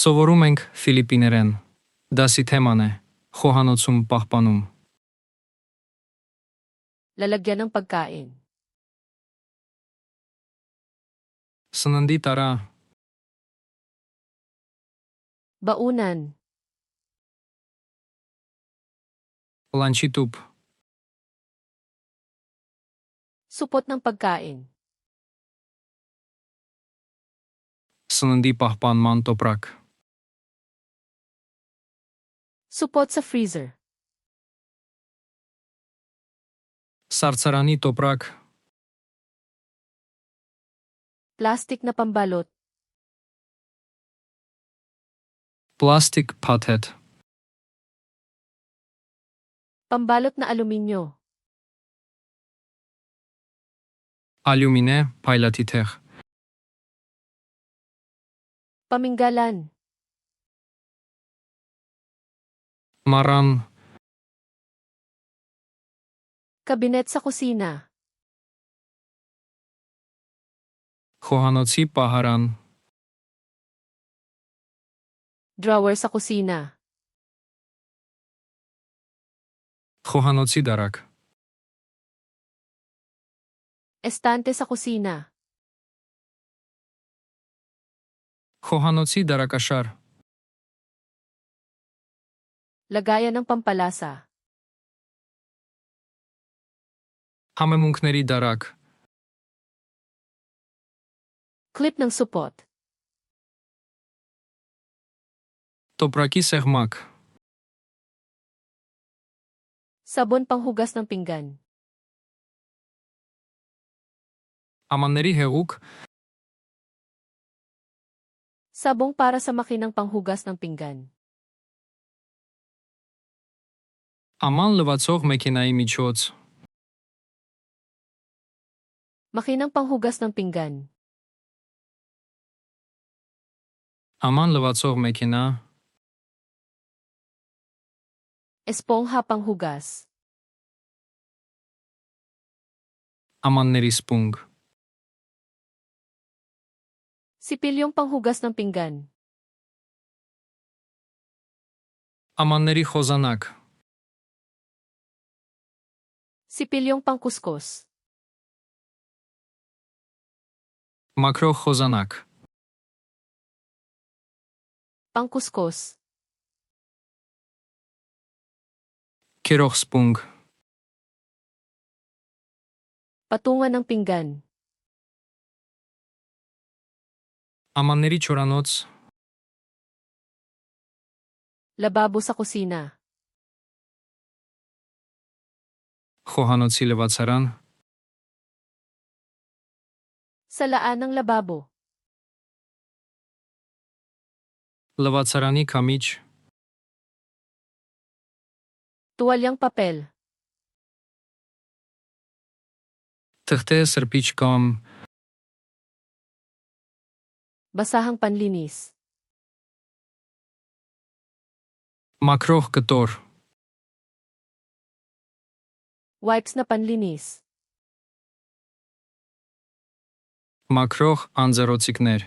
Սովորում ենք Ֆիլիպիներեն Դասի թեման է խոհանոցում պահպանում։ Lalagyan ng pagkain. Սննդի տարա, Baunan. լանչի տուփ, Supot ng pagkain. սննդի պահպանման տոպրակ, Supot sa freezer. սառցարանի տոպրակ, Plastic na pambalot. պլաստիկ փաթեթ, Pambalot na aluminyo. ալյումինե փայլատի թեղ, Paminggalan. մառան, Kabinet sa kusina. խոհանոցի պահարան, Drawer sa kusina. խոհանոցի դարակ, Estante sa kusina. խոհանոցի դարակաշար, Lagayan ng pampalasa. համեմունքների դարակ, Clip ng supot. տոպրակի սեղմակ, Sabon panghugas ng pinggan. ամանների հեղուկ, Sabong para sa makinang panghugas ng pinggan. աման լվացող մեքենայի միջոց, Makinang panghugas ng pinggan. աման լվացող մեքենա, Espongha panghugas. ամանների սպունգ, Sipilyong panghugas ng pinggan. ամանների խոզանակ, Sipilyong pangkuskus. մաքրող խոզանակ, Pangkuskus. քերող սպունգ, Patungan ng pinggan. ամանների չորանոց, Lababo sa kusina. խոհանոցի լվացարան, Salaan ng lababo. լվացարանի քամիչ, Tuwalyang papel. թղթե սրբիչ կամ Basahang panlinis. մաքրող կտոր, Wipes na panlinis. մաքրող անձեռոցիկներ,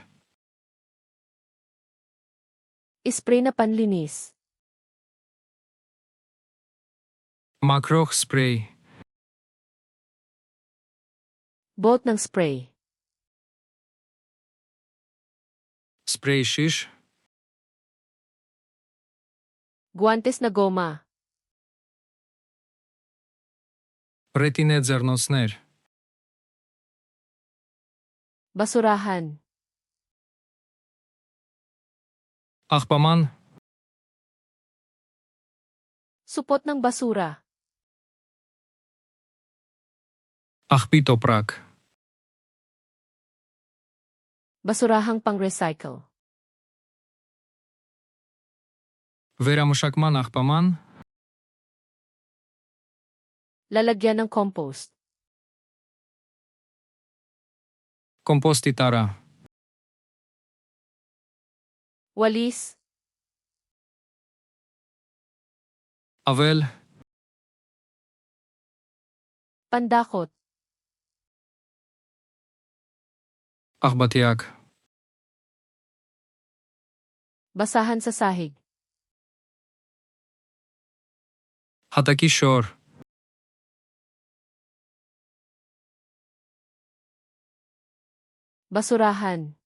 Spray na panlinis. մաքրող սպրեյ, Bolt ng spray. սպրեյ շիշ, Guantes na goma. ռետինե ձեռնոցներ, Basurahan. աղբաման, Supot ng basura. աղբի տոպրակ, Basurahang pang-recycle. վերամշակման աղբաման, Lalagyan ng compost. կոմպոստի տարա, Walis. ավել, Pandakot. աղբատիակ, Basahan sa sahig. Հատակի շոր, Basurahan.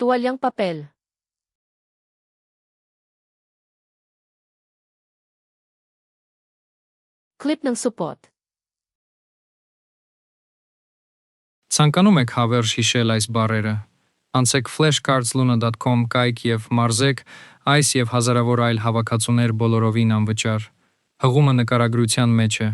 Tuwalyang papel. Clip ng supot. Ցանկանում եք հավերժ հիշել այս բառերը։ Անցեք flashcards.luna.com կայք եւ մարզեք այս եւ հազարավոր այլ հավաքածուներ բոլորովին անվճար։ Հղումը նկարագրության մեջ է։